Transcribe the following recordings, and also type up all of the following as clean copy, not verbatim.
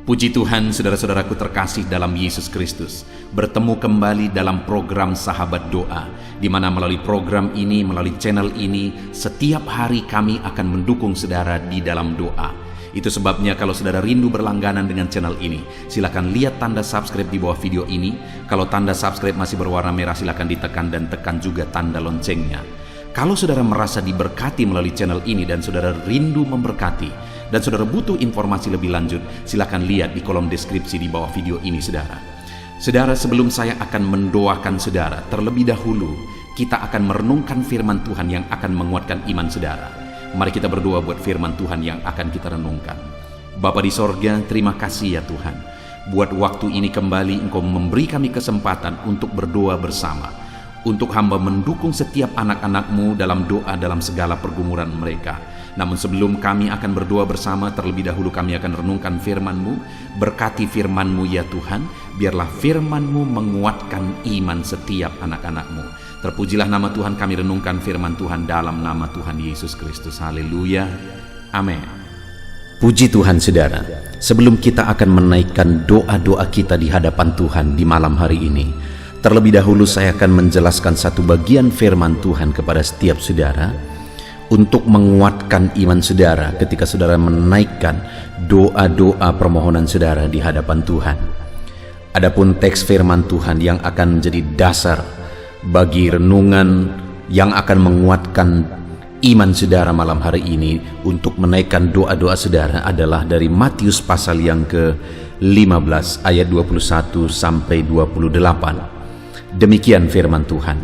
Puji Tuhan, saudara-saudaraku terkasih dalam Yesus Kristus, bertemu kembali dalam program Sahabat Doa, di mana melalui program ini, melalui channel ini, setiap hari kami akan mendukung saudara di dalam doa. Itu sebabnya kalau saudara rindu berlangganan dengan channel ini, silakan lihat tanda subscribe di bawah video ini. Kalau tanda subscribe masih berwarna merah, silakan ditekan dan tekan juga tanda loncengnya. Kalau saudara merasa diberkati melalui channel ini dan saudara rindu memberkati, dan saudara butuh informasi lebih lanjut, silakan lihat di kolom deskripsi di bawah video ini, saudara. Saudara, sebelum saya akan mendoakan saudara, terlebih dahulu kita akan merenungkan firman Tuhan yang akan menguatkan iman saudara. Mari kita berdoa buat firman Tuhan yang akan kita renungkan. Bapa di sorga, terima kasih ya Tuhan. Buat waktu ini kembali Engkau memberi kami kesempatan untuk berdoa bersama. Untuk hamba mendukung setiap anak-anak-Mu dalam doa dalam segala pergumulan mereka. Namun sebelum kami akan berdoa bersama, terlebih dahulu kami akan renungkan firman-Mu. Berkati firman-Mu ya Tuhan, biarlah firman-Mu menguatkan iman setiap anak-anak-Mu. Terpujilah nama Tuhan, kami renungkan firman Tuhan dalam nama Tuhan Yesus Kristus. Haleluya, amin. Puji Tuhan saudara, sebelum kita akan menaikkan doa-doa kita di hadapan Tuhan di malam hari ini, terlebih dahulu saya akan menjelaskan satu bagian firman Tuhan kepada setiap saudara untuk menguatkan iman saudara ketika saudara menaikkan doa-doa permohonan saudara di hadapan Tuhan. Adapun teks firman Tuhan yang akan menjadi dasar bagi renungan yang akan menguatkan iman saudara malam hari ini untuk menaikkan doa-doa saudara adalah dari Matius pasal yang ke-15 ayat 21 sampai 28. Demikian firman Tuhan.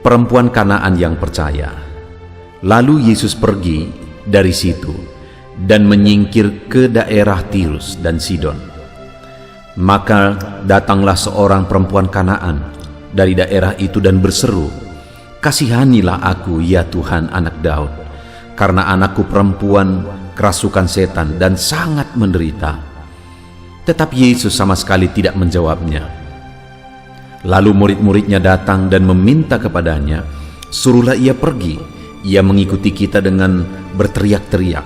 Perempuan Kanaan yang percaya. Lalu Yesus pergi dari situ dan menyingkir ke daerah Tirus dan Sidon. Maka datanglah seorang perempuan Kanaan dari daerah itu dan berseru, "Kasihanilah aku ya Tuhan, anak Daud, karena anakku perempuan kerasukan setan dan sangat menderita." Tetapi Yesus sama sekali tidak menjawabnya. Lalu murid-muridnya datang dan meminta kepadanya, "Suruhlah ia pergi, ia mengikuti kita," dengan berteriak-teriak.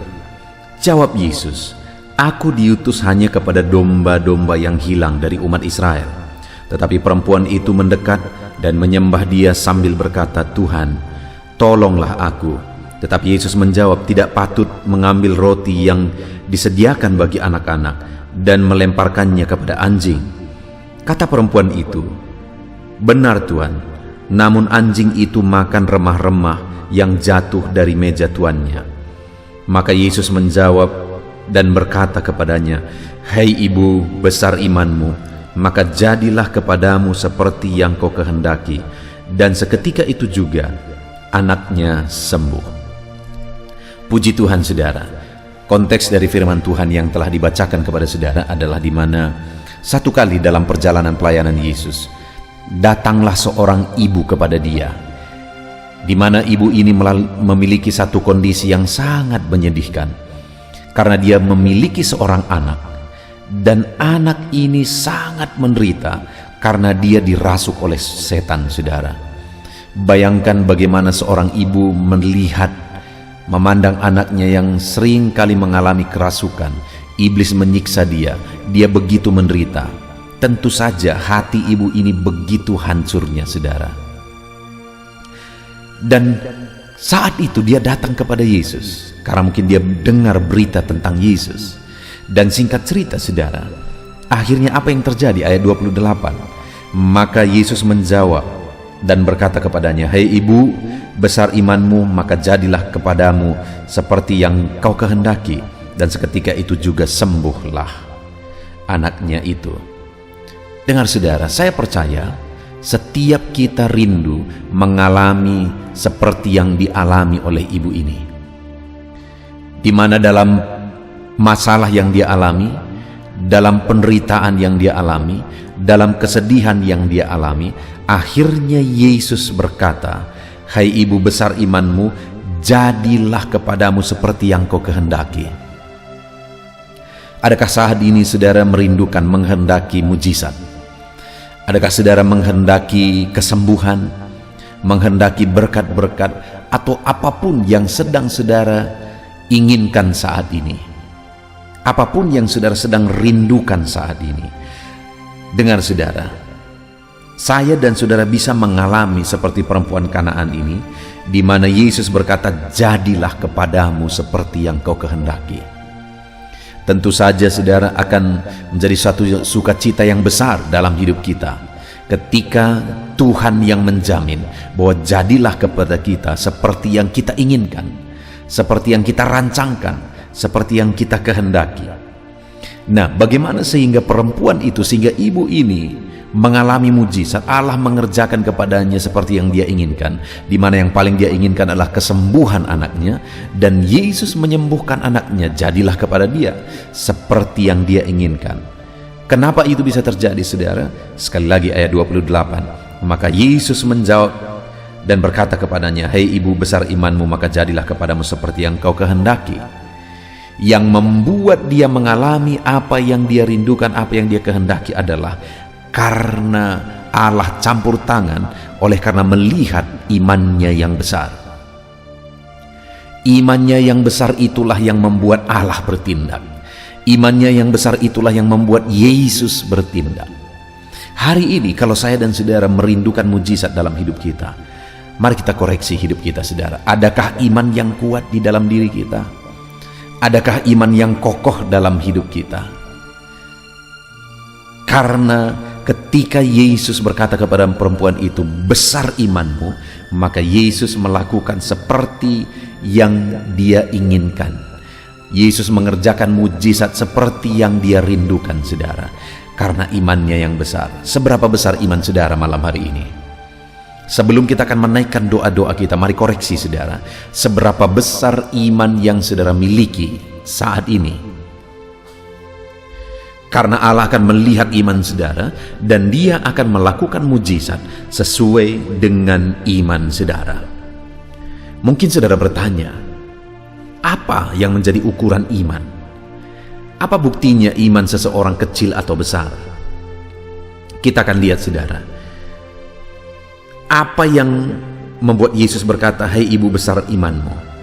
Jawab Yesus, "Aku diutus hanya kepada domba-domba yang hilang dari umat Israel." Tetapi perempuan itu mendekat dan menyembah Dia sambil berkata, "Tuhan, tolonglah aku." Tetapi Yesus menjawab, "Tidak patut mengambil roti yang disediakan bagi anak-anak dan melemparkannya kepada anjing." Kata perempuan itu, "Benar Tuhan, namun anjing itu makan remah-remah yang jatuh dari meja tuannya." Maka Yesus menjawab dan berkata kepadanya, "Hai ibu, besar imanmu, maka jadilah kepadamu seperti yang kau kehendaki." Dan seketika itu juga anaknya sembuh. Puji Tuhan saudara. Konteks dari firman Tuhan yang telah dibacakan kepada saudara adalah di mana satu kali dalam perjalanan pelayanan Yesus, datanglah seorang ibu kepada Dia, di mana ibu ini memiliki satu kondisi yang sangat menyedihkan, karena dia memiliki seorang anak, dan anak ini sangat menderita karena dia dirasuk oleh setan, saudara. Bayangkan bagaimana seorang ibu melihat, memandang anaknya yang sering kali mengalami kerasukan, iblis menyiksa dia begitu menderita. Tentu saja hati ibu ini begitu hancurnya, saudara. Dan saat itu dia datang kepada Yesus, karena mungkin dia dengar berita tentang Yesus. Dan singkat cerita saudara, akhirnya apa yang terjadi? Ayat 28. Maka Yesus menjawab dan berkata kepadanya, "Hai ibu, besar imanmu, maka jadilah kepadamu seperti yang kau kehendaki." Dan seketika itu juga sembuhlah anaknya itu. Dengar saudara, saya percaya setiap kita rindu mengalami seperti yang dialami oleh ibu ini, di mana dalam masalah yang dia alami, dalam penderitaan yang dia alami, dalam kesedihan yang dia alami, akhirnya Yesus berkata, "Hai ibu, besar imanmu, jadilah kepadamu seperti yang kau kehendaki." Adakah saat ini saudara merindukan menghendaki mujizat? Adakah saudara menghendaki kesembuhan, menghendaki berkat-berkat, atau apapun yang sedang saudara inginkan saat ini? Apapun yang saudara sedang rindukan saat ini, dengar saudara, saya dan saudara bisa mengalami seperti perempuan Kanaan ini, di mana Yesus berkata, jadilah kepadamu seperti yang kau kehendaki. Tentu saja saudara akan menjadi satu sukacita yang besar dalam hidup kita ketika Tuhan yang menjamin bahwa jadilah kepada kita seperti yang kita inginkan, seperti yang kita rancangkan, seperti yang kita kehendaki. Nah, bagaimana sehingga perempuan itu, sehingga ibu ini mengalami mujizat, Allah mengerjakan kepadanya seperti yang dia inginkan, di mana yang paling dia inginkan adalah kesembuhan anaknya, dan Yesus menyembuhkan anaknya, jadilah kepada dia seperti yang dia inginkan. Kenapa itu bisa terjadi saudara? Sekali lagi ayat 28, maka Yesus menjawab dan berkata kepadanya, hei ibu, besar imanmu, maka jadilah kepadamu seperti yang kau kehendaki. Yang membuat dia mengalami apa yang dia rindukan, apa yang dia kehendaki adalah karena Allah campur tangan, oleh karena melihat imannya yang besar. Imannya yang besar itulah yang membuat Allah bertindak. Imannya yang besar itulah yang membuat Yesus bertindak. Hari ini kalau saya dan saudara merindukan mujizat dalam hidup kita, mari kita koreksi hidup kita saudara. Adakah iman yang kuat di dalam diri kita? Adakah iman yang kokoh dalam hidup kita? Karena ketika Yesus berkata kepada perempuan itu, besar imanmu, maka Yesus melakukan seperti yang dia inginkan. Yesus mengerjakan mujizat seperti yang dia rindukan saudara, karena imannya yang besar. Seberapa besar iman saudara malam hari ini? Sebelum kita akan menaikkan doa-doa kita, mari koreksi saudara, seberapa besar iman yang saudara miliki saat ini. Karena Allah akan melihat iman saudara, dan dia akan melakukan mujizat sesuai dengan iman saudara. Mungkin saudara bertanya, apa yang menjadi ukuran iman? Apa buktinya iman seseorang kecil atau besar? Kita akan lihat saudara, apa yang membuat Yesus berkata, hei ibu, besar imanmu.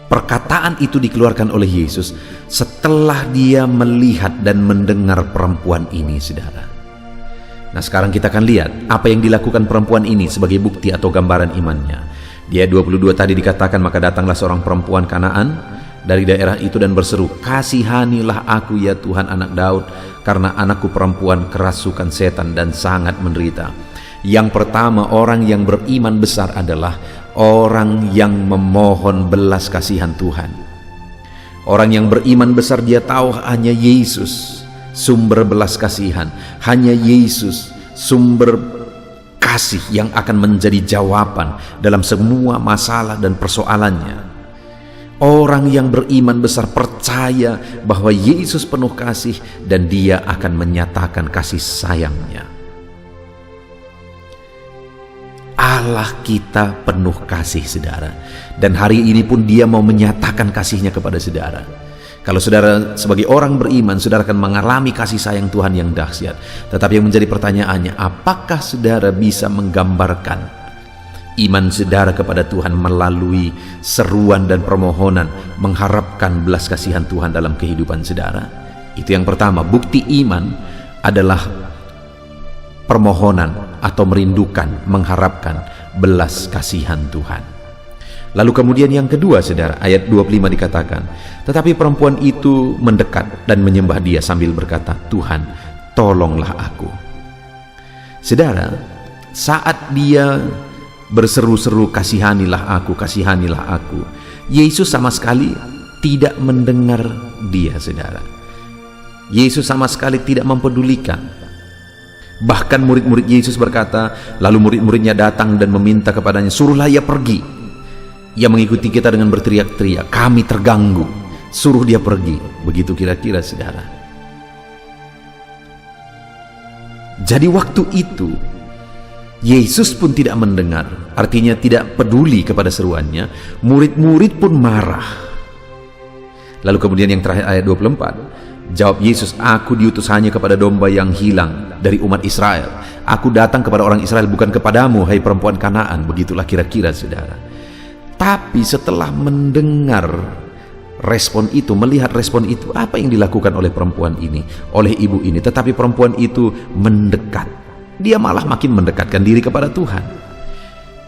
Perkataan itu dikeluarkan oleh Yesus setelah dia melihat dan mendengar perempuan ini saudara. Nah, sekarang kita akan lihat apa yang dilakukan perempuan ini sebagai bukti atau gambaran imannya. Di ayat 22 tadi dikatakan, maka datanglah seorang perempuan Kanaan dari daerah itu dan berseru, kasihanilah aku ya Tuhan anak Daud, karena anakku perempuan kerasukan setan dan sangat menderita. Yang pertama, orang yang beriman besar adalah orang yang memohon belas kasihan Tuhan. Orang yang beriman besar, dia tahu hanya Yesus sumber belas kasihan, hanya Yesus sumber kasih yang akan menjadi jawaban dalam semua masalah dan persoalannya. Orang yang beriman besar percaya bahwa Yesus penuh kasih dan dia akan menyatakan kasih sayangnya. Allah kita penuh kasih saudara, dan hari ini pun dia mau menyatakan kasihnya kepada saudara. Kalau saudara sebagai orang beriman, saudara akan mengalami kasih sayang Tuhan yang dahsyat. Tetapi yang menjadi pertanyaannya, apakah saudara bisa menggambarkan iman saudara kepada Tuhan melalui seruan dan permohonan mengharapkan belas kasihan Tuhan dalam kehidupan saudara? Itu yang pertama. Bukti iman adalah permohonan atau merindukan, mengharapkan belas kasihan Tuhan. Lalu kemudian yang kedua saudara, ayat 25 dikatakan, tetapi perempuan itu mendekat dan menyembah dia sambil berkata, Tuhan, tolonglah aku. Saudara, saat dia berseru-seru, kasihanilah aku, Yesus sama sekali tidak mendengar dia saudara. Yesus sama sekali tidak mempedulikan. Bahkan murid-murid Yesus berkata, lalu murid-muridnya datang dan meminta kepadanya, suruhlah ia pergi. Ia mengikuti kita dengan berteriak-teriak, kami terganggu, suruh dia pergi. Begitu kira-kira saudara. Jadi waktu itu Yesus pun tidak mendengar, artinya tidak peduli kepada seruannya. Murid-murid pun marah. Lalu kemudian yang terakhir ayat 24, jawab Yesus, aku diutus hanya kepada domba yang hilang dari umat Israel. Aku datang kepada orang Israel, bukan kepadamu, hai perempuan Kanaan. Begitulah kira-kira saudara. Tapi setelah mendengar respon itu, melihat respon itu, apa yang dilakukan oleh perempuan ini, oleh ibu ini. Tetapi perempuan itu mendekat. Dia malah makin mendekatkan diri kepada Tuhan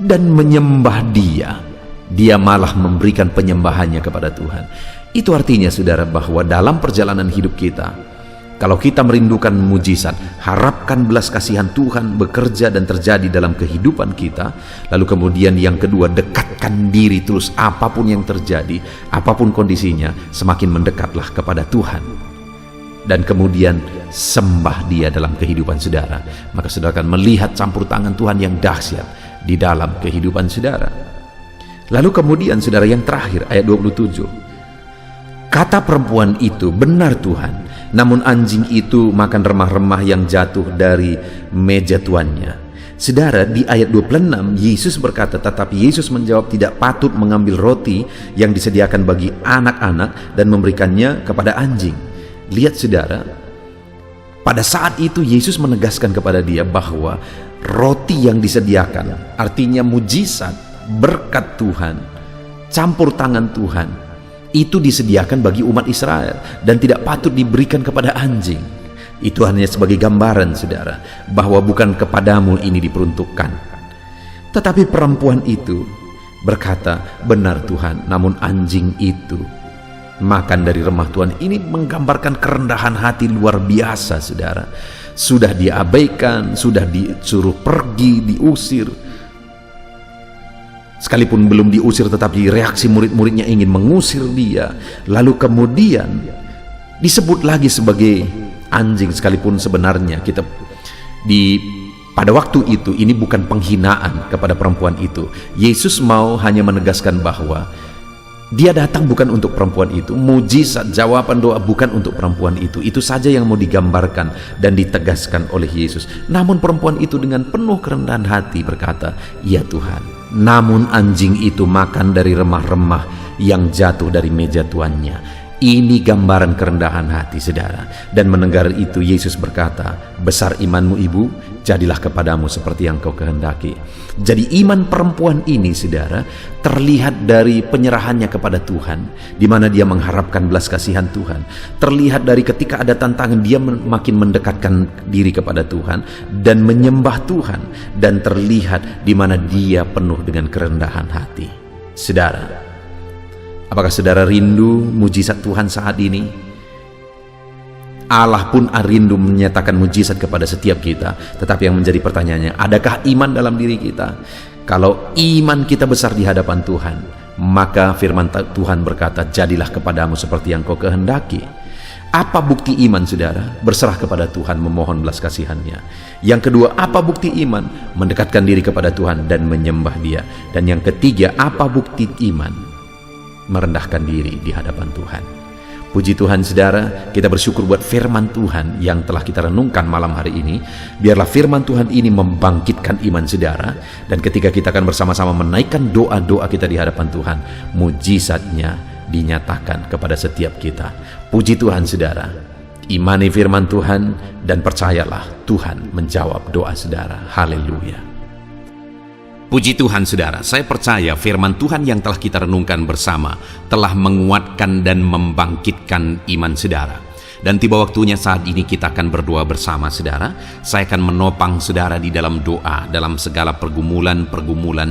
dan menyembah Dia. Dia malah memberikan penyembahannya kepada Tuhan. Itu artinya, saudara, bahwa dalam perjalanan hidup kita, kalau kita merindukan mujizat, harapkan belas kasihan Tuhan bekerja dan terjadi dalam kehidupan kita. Lalu kemudian yang kedua, dekatkan diri terus, apapun yang terjadi, apapun kondisinya, semakin mendekatlah kepada Tuhan. Dan kemudian sembah Dia dalam kehidupan saudara. Maka saudara akan melihat campur tangan Tuhan yang dahsyat di dalam kehidupan saudara. Lalu kemudian saudara, yang terakhir, ayat 27. Kata perempuan itu, benar Tuhan, namun anjing itu makan remah-remah yang jatuh dari meja tuannya. Saudara, di ayat 26 Yesus berkata, tetapi Yesus menjawab, tidak patut mengambil roti yang disediakan bagi anak-anak dan memberikannya kepada anjing. Lihat saudara, pada saat itu Yesus menegaskan kepada dia bahwa roti yang disediakan, artinya mujizat, berkat Tuhan, campur tangan Tuhan, itu disediakan bagi umat Israel dan tidak patut diberikan kepada anjing. Itu hanya sebagai gambaran, saudara, bahwa bukan kepadamu ini diperuntukkan. Tetapi perempuan itu berkata, benar Tuhan, namun anjing itu makan dari remah Tuhan. Ini menggambarkan kerendahan hati luar biasa, saudara. Sudah diabaikan, sudah disuruh pergi, diusir. Sekalipun belum diusir, tetapi reaksi murid-muridnya ingin mengusir dia. Lalu kemudian disebut lagi sebagai anjing, sekalipun sebenarnya pada waktu itu ini bukan penghinaan kepada perempuan itu. Yesus mau hanya menegaskan bahwa Dia datang bukan untuk perempuan itu. Mujizat, jawaban doa bukan untuk perempuan itu. Itu saja yang mau digambarkan dan ditegaskan oleh Yesus. Namun perempuan itu dengan penuh kerendahan hati berkata, ya Tuhan, namun anjing itu makan dari remah-remah yang jatuh dari meja tuannya. Ini gambaran kerendahan hati, saudara. Dan mendengar itu Yesus berkata, besar imanmu ibu, jadilah kepadamu seperti yang kau kehendaki. Jadi iman perempuan ini, saudara, terlihat dari penyerahannya kepada Tuhan, di mana dia mengharapkan belas kasihan Tuhan. Terlihat dari ketika ada tantangan, dia makin mendekatkan diri kepada Tuhan dan menyembah Tuhan. Dan terlihat di mana dia penuh dengan kerendahan hati. Saudara, apakah saudara rindu mujizat Tuhan saat ini? Allah pun rindu menyatakan mujizat kepada setiap kita. Tetapi yang menjadi pertanyaannya, adakah iman dalam diri kita? Kalau iman kita besar di hadapan Tuhan, maka firman Tuhan berkata, jadilah kepadamu seperti yang kau kehendaki. Apa bukti iman, saudara? Berserah kepada Tuhan, memohon belas kasihannya. Yang kedua, apa bukti iman? Mendekatkan diri kepada Tuhan dan menyembah Dia. Dan yang ketiga, apa bukti iman? Merendahkan diri di hadapan Tuhan. Puji Tuhan, saudara, kita bersyukur buat firman Tuhan yang telah kita renungkan malam hari ini. Biarlah firman Tuhan ini membangkitkan iman saudara, dan ketika kita akan bersama-sama menaikkan doa-doa kita di hadapan Tuhan, mujizatnya dinyatakan kepada setiap kita. Puji Tuhan, saudara. Imani firman Tuhan dan percayalah Tuhan menjawab doa saudara. Haleluya. Puji Tuhan, saudara, saya percaya firman Tuhan yang telah kita renungkan bersama telah menguatkan dan membangkitkan iman saudara. Dan tiba waktunya saat ini kita akan berdoa bersama, saudara. Saya akan menopang saudara di dalam doa, dalam segala pergumulan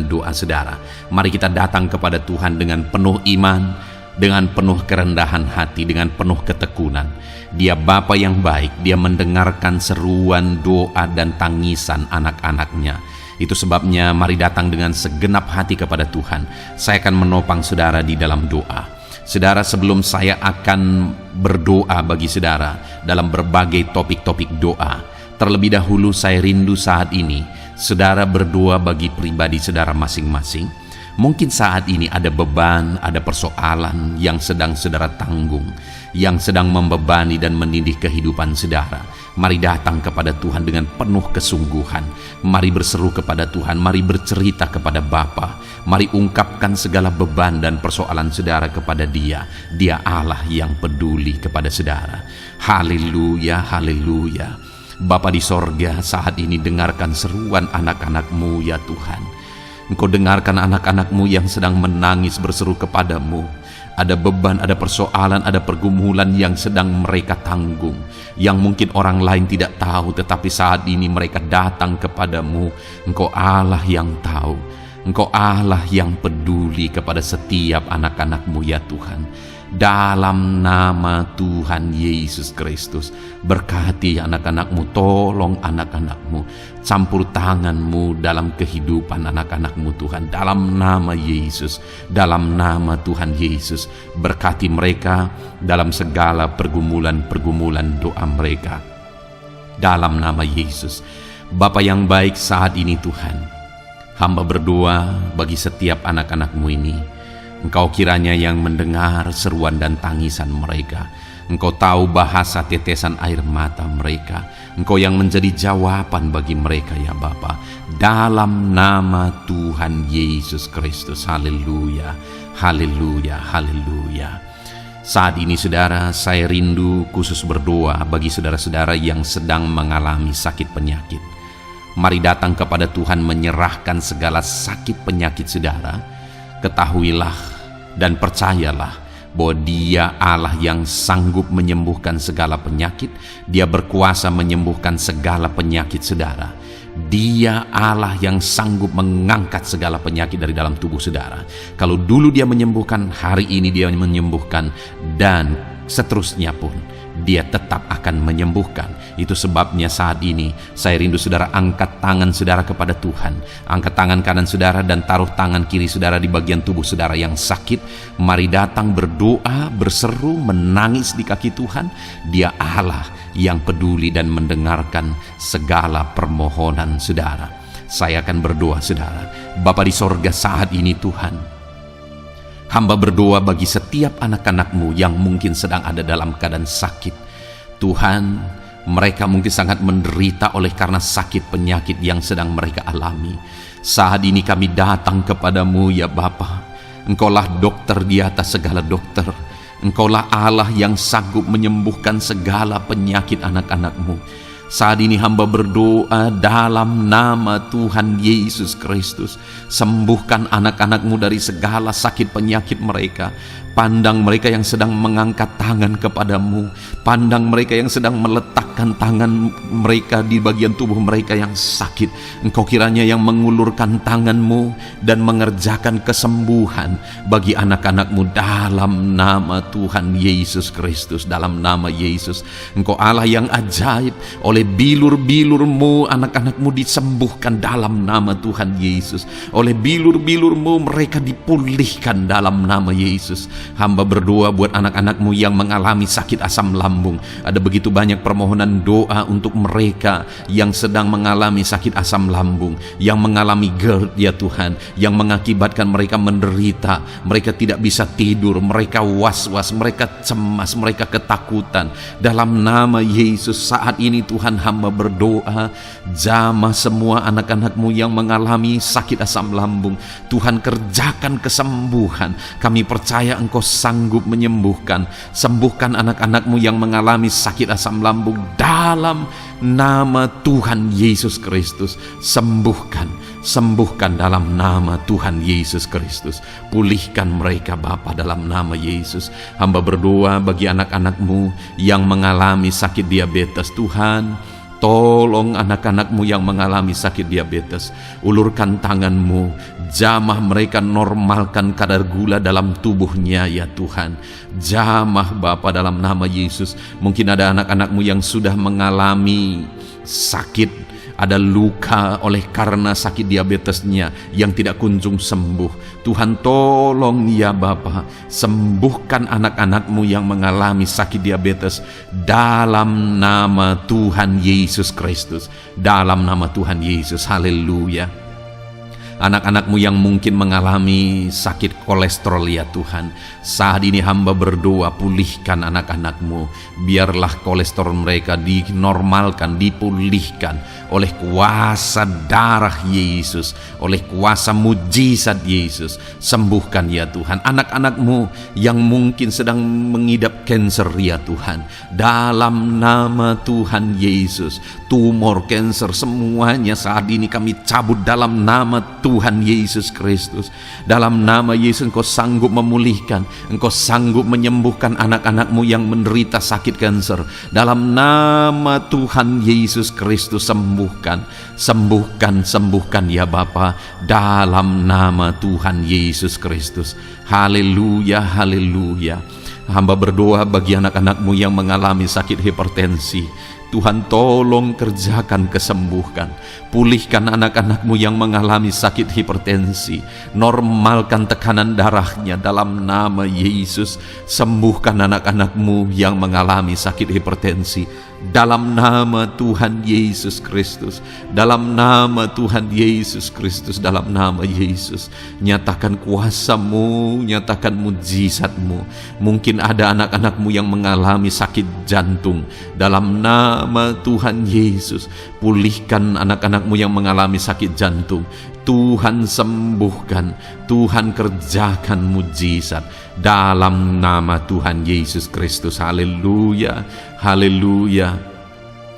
doa saudara. Mari kita datang kepada Tuhan dengan penuh iman, dengan penuh kerendahan hati, dengan penuh ketekunan. Dia Bapa yang baik, Dia mendengarkan seruan doa dan tangisan anak-anaknya. Itu sebabnya mari datang dengan segenap hati kepada Tuhan. Saya akan menopang saudara di dalam doa. Saudara, sebelum saya akan berdoa bagi saudara dalam berbagai topik-topik doa, terlebih dahulu saya rindu saat ini saudara berdoa bagi pribadi saudara masing-masing. Mungkin saat ini ada beban, ada persoalan yang sedang saudara tanggung, yang sedang membebani dan menindih kehidupan saudara. Mari datang kepada Tuhan dengan penuh kesungguhan. Mari berseru kepada Tuhan, mari bercerita kepada Bapa. Mari ungkapkan segala beban dan persoalan saudara kepada Dia. Dia Allah yang peduli kepada saudara. Haleluya, haleluya. Bapa di sorga, saat ini dengarkan seruan anak-anak-Mu ya Tuhan. Engkau dengarkan anak-anak-Mu yang sedang menangis berseru kepadamu. Ada beban, ada persoalan, ada pergumulan yang sedang mereka tanggung, yang mungkin orang lain tidak tahu, tetapi saat ini mereka datang kepadamu. Engkau Allah yang tahu, Engkau Allah yang peduli kepada setiap anak-anak-Mu ya Tuhan. Dalam nama Tuhan Yesus Kristus, berkati anak-anak-Mu, tolong anak-anak-Mu, campur tangan-Mu dalam kehidupan anak-anak-Mu Tuhan. Dalam nama Yesus, dalam nama Tuhan Yesus, berkati mereka dalam segala pergumulan-pergumulan doa mereka. Dalam nama Yesus, Bapa yang baik, saat ini Tuhan, hamba berdoa bagi setiap anak-anak-Mu ini. Engkau kiranya yang mendengar seruan dan tangisan mereka. Engkau tahu bahasa tetesan air mata mereka. Engkau yang menjadi jawaban bagi mereka ya Bapa. Dalam nama Tuhan Yesus Kristus. Haleluya, haleluya, haleluya. Saat ini saudara, saya rindu khusus berdoa bagi saudara-saudara yang sedang mengalami sakit penyakit. Mari datang kepada Tuhan menyerahkan segala sakit penyakit saudara. Ketahuilah dan percayalah bahwa Dia Allah yang sanggup menyembuhkan segala penyakit. Dia berkuasa menyembuhkan segala penyakit saudara. Dia Allah yang sanggup mengangkat segala penyakit dari dalam tubuh saudara. Kalau dulu Dia menyembuhkan, hari ini Dia menyembuhkan, dan seterusnya pun Dia tetap akan menyembuhkan. Itu sebabnya saat ini saya rindu saudara angkat tangan saudara kepada Tuhan. Angkat tangan kanan saudara dan taruh tangan kiri saudara di bagian tubuh saudara yang sakit. Mari datang berdoa, berseru, menangis di kaki Tuhan. Dia Allah yang peduli dan mendengarkan segala permohonan saudara. Saya akan berdoa saudara. Bapa di sorga, saat ini Tuhan, hamba berdoa bagi setiap anak-anak-Mu yang mungkin sedang ada dalam keadaan sakit. Tuhan, mereka mungkin sangat menderita oleh karena sakit penyakit yang sedang mereka alami. Saat ini kami datang kepadamu ya Bapa. Engkaulah dokter di atas segala dokter. Engkaulah Allah yang sanggup menyembuhkan segala penyakit anak-anak-Mu. Saat ini hamba berdoa dalam nama Tuhan Yesus Kristus. Sembuhkan anak-anak-Mu dari segala sakit penyakit mereka. Pandang mereka yang sedang mengangkat tangan kepadamu. Pandang mereka yang sedang meletakkan tangan mereka di bagian tubuh mereka yang sakit. Engkau kiranya yang mengulurkan tangan-Mu dan mengerjakan kesembuhan bagi anak-anak-Mu dalam nama Tuhan Yesus Kristus. Dalam nama Yesus, Engkau Allah yang ajaib. Oleh bilur-bilur-Mu anak-anak-Mu disembuhkan dalam nama Tuhan Yesus. Oleh bilur-bilur-Mu mereka dipulihkan dalam nama Yesus. Hamba berdoa buat anak-anak-Mu yang mengalami sakit asam lambung. Ada begitu banyak permohonan doa untuk mereka yang sedang mengalami sakit asam lambung, yang mengalami GERD ya Tuhan, yang mengakibatkan mereka menderita, mereka tidak bisa tidur, mereka was-was, mereka cemas, mereka ketakutan. Dalam nama Yesus saat ini Tuhan, hamba berdoa, jamah semua anak-anak-Mu yang mengalami sakit asam lambung. Tuhan, kerjakan kesembuhan. Kami percaya Engkau sanggup menyembuhkan. Sembuhkan anak-anak-Mu yang mengalami sakit asam lambung dalam nama Tuhan Yesus Kristus. Sembuhkan, sembuhkan dalam nama Tuhan Yesus Kristus. Pulihkan mereka Bapa dalam nama Yesus. Hamba berdoa bagi anak-anak-Mu yang mengalami sakit diabetes. Tuhan, tolong anak-anak-Mu yang mengalami sakit diabetes. Ulurkan tangan-Mu, jamah mereka, normalkan kadar gula dalam tubuhnya ya Tuhan. Jamah Bapa dalam nama Yesus. Mungkin ada anak-anak-Mu yang sudah mengalami sakit, ada luka oleh karena sakit diabetesnya yang tidak kunjung sembuh. Tuhan, tolong ya Bapa, sembuhkan anak-anak-Mu yang mengalami sakit diabetes dalam nama Tuhan Yesus Kristus. Dalam nama Tuhan Yesus, haleluya. Anak-anak-Mu yang mungkin mengalami sakit kolesterol ya Tuhan, saat ini hamba berdoa, pulihkan anak-anak-Mu. Biarlah kolesterol mereka dinormalkan, dipulihkan oleh kuasa darah Yesus, oleh kuasa mujizat Yesus. Sembuhkan ya Tuhan anak-anak-Mu yang mungkin sedang mengidap kanker ya Tuhan. Dalam nama Tuhan Yesus, tumor, kanker, semuanya saat ini kami cabut dalam nama Tuhan Yesus Kristus. Dalam nama Yesus Engkau sanggup memulihkan, Engkau sanggup menyembuhkan anak-anak-Mu yang menderita sakit kanker. Dalam nama Tuhan Yesus Kristus, sembuhkan, sembuhkan, sembuhkan ya Bapa, dalam nama Tuhan Yesus Kristus. Haleluya, haleluya. Hamba berdoa bagi anak-anak-Mu yang mengalami sakit hipertensi. Tuhan tolong kerjakan kesembuhan. Pulihkan anak-anak-Mu yang mengalami sakit hipertensi. Normalkan tekanan darahnya dalam nama Yesus. Sembuhkan anak-anak-Mu yang mengalami sakit hipertensi. Dalam nama Tuhan Yesus Kristus. Dalam nama Tuhan Yesus Kristus. Dalam nama Yesus. Nyatakan kuasa-Mu, nyatakan mujizat-Mu. Mungkin ada anak-anak-Mu yang mengalami sakit jantung. Dalam nama Tuhan Yesus, pulihkan anak-anak-Mu yang mengalami sakit jantung. Tuhan sembuhkan, Tuhan kerjakan mujizat dalam nama Tuhan Yesus Kristus. Haleluya, haleluya,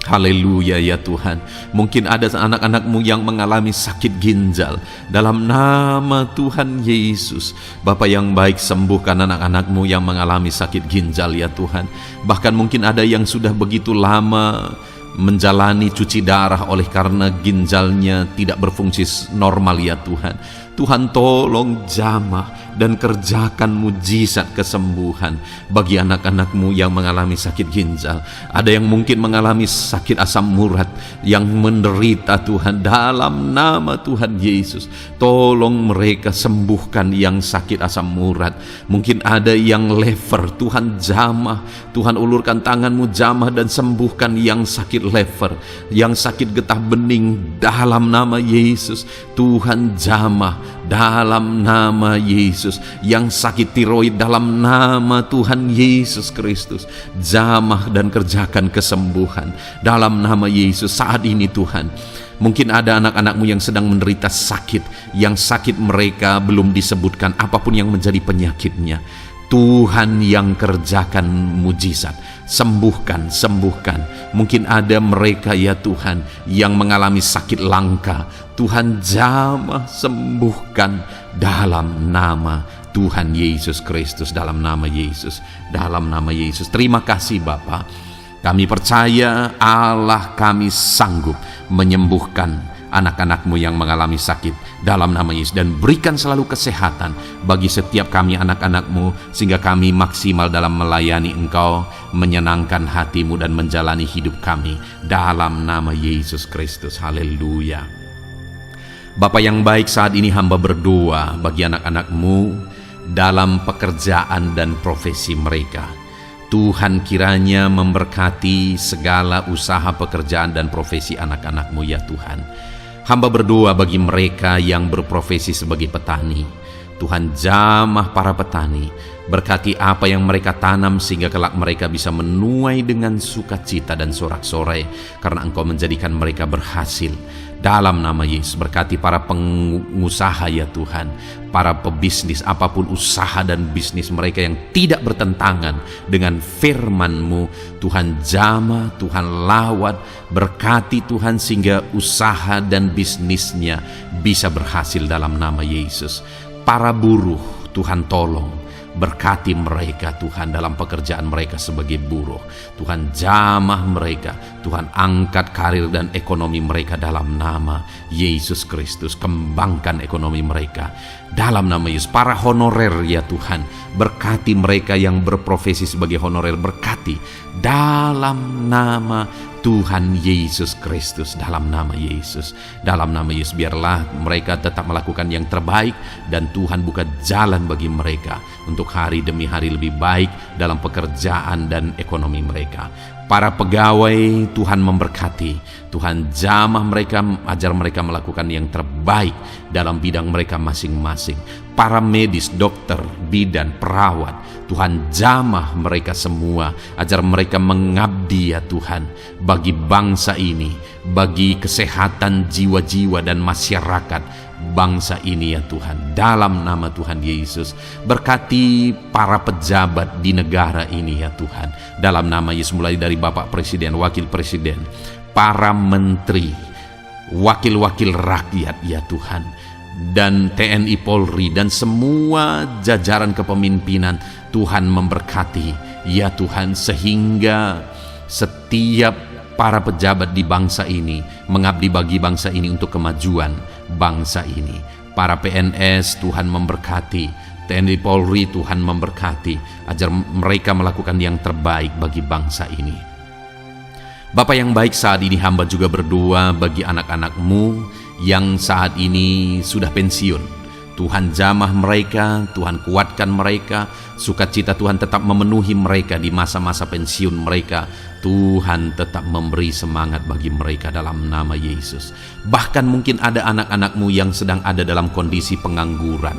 haleluya ya Tuhan. Mungkin ada anak-anak-Mu yang mengalami sakit ginjal. Dalam nama Tuhan Yesus, Bapa yang baik, sembuhkan anak-anak-Mu yang mengalami sakit ginjal ya Tuhan. Bahkan mungkin ada yang sudah begitu lama menjalani cuci darah oleh karena ginjalnya tidak berfungsi normal ya Tuhan. Tuhan tolong jamah dan kerjakan mujizat kesembuhan bagi anak-anak-Mu yang mengalami sakit ginjal. Ada yang mungkin mengalami sakit asam urat yang menderita Tuhan. Dalam nama Tuhan Yesus, tolong mereka sembuhkan yang sakit asam urat. Mungkin ada yang lever, Tuhan jamah, Tuhan ulurkan tangan-Mu jamah dan sembuhkan yang sakit lever, yang sakit getah bening. Dalam nama Yesus, Tuhan jamah dalam nama Yesus. Yang sakit tiroid, dalam nama Tuhan Yesus Kristus, jamah dan kerjakan kesembuhan dalam nama Yesus. Saat ini Tuhan, mungkin ada anak-anak-Mu yang sedang menderita sakit, yang sakit mereka belum disebutkan apapun yang menjadi penyakitnya. Tuhan yang kerjakan mujizat, sembuhkan, sembuhkan. Mungkin ada mereka ya Tuhan yang mengalami sakit langka. Tuhan jamah, sembuhkan dalam nama Tuhan Yesus Kristus. Dalam nama Yesus, dalam nama Yesus. Terima kasih Bapa. Kami percaya Allah kami sanggup menyembuhkan anak-anak-Mu yang mengalami sakit dalam nama Yesus, dan berikan selalu kesehatan bagi setiap kami anak-anak-Mu, sehingga kami maksimal dalam melayani Engkau, menyenangkan hati-Mu dan menjalani hidup kami dalam nama Yesus Kristus. Haleluya. Bapa yang baik, saat ini hamba berdoa bagi anak-anak-Mu dalam pekerjaan dan profesi mereka. Tuhan kiranya memberkati segala usaha pekerjaan dan profesi anak-anak-Mu ya Tuhan. Hamba berdoa bagi mereka yang berprofesi sebagai petani. Tuhan jamah para petani, berkati apa yang mereka tanam sehingga kelak mereka bisa menuai dengan sukacita dan sorak-sorai karena Engkau menjadikan mereka berhasil. Dalam nama Yesus, berkati para pengusaha ya Tuhan, para pebisnis, apapun usaha dan bisnis mereka yang tidak bertentangan dengan firman-Mu. Tuhan jamah, Tuhan lawat, berkati Tuhan sehingga usaha dan bisnisnya bisa berhasil dalam nama Yesus. Para buruh, Tuhan tolong, berkati mereka Tuhan dalam pekerjaan mereka sebagai buruh. Tuhan jamah mereka, Tuhan angkat karir dan ekonomi mereka dalam nama Yesus Kristus. Kembangkan ekonomi mereka dalam nama Yesus. Para honorer ya Tuhan, berkati mereka yang berprofesi sebagai honorer, berkati dalam nama Tuhan Yesus Kristus. Dalam nama Yesus, dalam nama Yesus, biarlah mereka tetap melakukan yang terbaik dan Tuhan buka jalan bagi mereka untuk hari demi hari lebih baik dalam pekerjaan dan ekonomi mereka. Para pegawai, Tuhan memberkati, Tuhan jamah mereka, ajar mereka melakukan yang terbaik dalam bidang mereka masing-masing. Para medis, dokter, bidan, perawat, Tuhan jamah mereka semua, ajar mereka mengabdi ya Tuhan bagi bangsa ini, bagi kesehatan jiwa-jiwa dan masyarakat bangsa ini ya Tuhan. Dalam nama Tuhan Yesus, berkati para pejabat di negara ini ya Tuhan. Dalam nama Yesus, mulai dari Bapak Presiden, Wakil Presiden, para menteri, wakil-wakil rakyat ya Tuhan. dan TNI Polri dan semua jajaran kepemimpinan. Tuhan memberkati, ya Tuhan, sehingga setiap para pejabat di bangsa ini mengabdi bagi bangsa ini untuk kemajuan bangsa ini. Para PNS Tuhan memberkati, TNI Polri Tuhan memberkati, agar mereka melakukan yang terbaik bagi bangsa ini. Bapa yang baik, saat ini hamba juga berdoa bagi anak-anak-Mu yang saat ini sudah pensiun. Tuhan jamah mereka, Tuhan kuatkan mereka, sukacita Tuhan tetap memenuhi mereka di masa-masa pensiun mereka. Tuhan tetap memberi semangat bagi mereka dalam nama Yesus. Bahkan mungkin ada anak-anak-Mu yang sedang ada dalam kondisi pengangguran.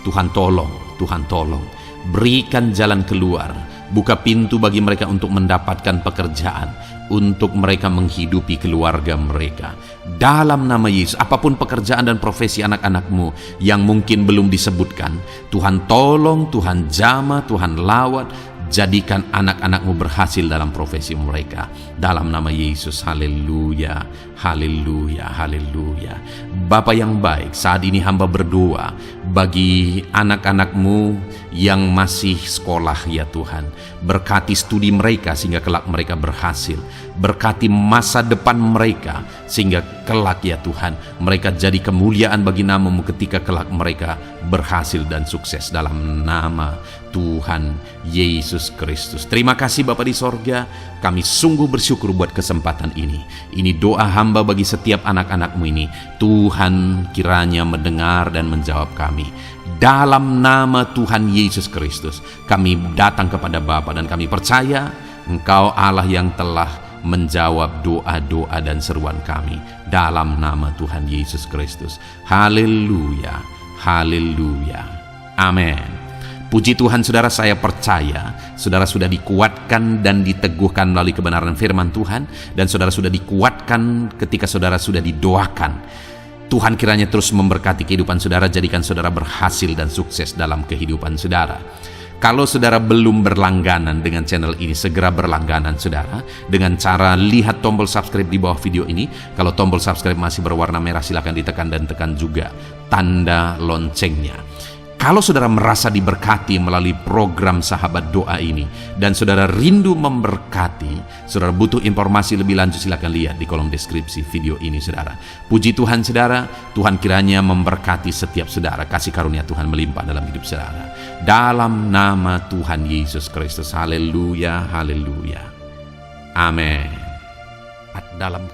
Tuhan tolong, Tuhan tolong, berikan jalan keluar, buka pintu bagi mereka untuk mendapatkan pekerjaan, untuk mereka menghidupi keluarga mereka. Dalam nama Yesus, apapun pekerjaan dan profesi anak-anak-Mu yang mungkin belum disebutkan, Tuhan tolong, Tuhan jamah, Tuhan lawat, jadikan anak-anak-Mu berhasil dalam profesi mereka. Dalam nama Yesus, haleluya, haleluya, haleluya. Bapa yang baik, saat ini hamba berdoa bagi anak-anak-Mu yang masih sekolah, ya Tuhan. Berkati studi mereka sehingga kelak mereka berhasil. Berkati masa depan mereka sehingga kelak, ya Tuhan, mereka jadi kemuliaan bagi nama-Mu ketika kelak mereka berhasil dan sukses dalam nama Tuhan Yesus Kristus. Terima kasih Bapa di sorga, kami sungguh bersyukur buat kesempatan ini. Ini doa hamba bagi setiap anak-anak-Mu ini. Tuhan kiranya mendengar dan menjawab kami. Dalam nama Tuhan Yesus Kristus, kami datang kepada Bapa dan kami percaya Engkau Allah yang telah menjawab doa-doa dan seruan kami. Dalam nama Tuhan Yesus Kristus. Haleluya, haleluya, amin. Puji Tuhan saudara, saya percaya saudara sudah dikuatkan dan diteguhkan melalui kebenaran firman Tuhan, dan saudara sudah dikuatkan ketika saudara sudah didoakan. Tuhan kiranya terus memberkati kehidupan saudara, jadikan saudara berhasil dan sukses dalam kehidupan saudara. Kalau saudara belum berlangganan dengan channel ini, segera berlangganan saudara dengan cara lihat tombol subscribe di bawah video ini. Kalau tombol subscribe masih berwarna merah, silakan ditekan dan tekan juga tanda loncengnya. Kalau saudara merasa diberkati melalui program Sahabat Doa ini dan saudara rindu memberkati, saudara butuh informasi lebih lanjut, silakan lihat di kolom deskripsi video ini saudara. Puji Tuhan saudara, Tuhan kiranya memberkati setiap saudara, kasih karunia Tuhan melimpah dalam hidup saudara. Dalam nama Tuhan Yesus Kristus, haleluya, haleluya, amin. Dalam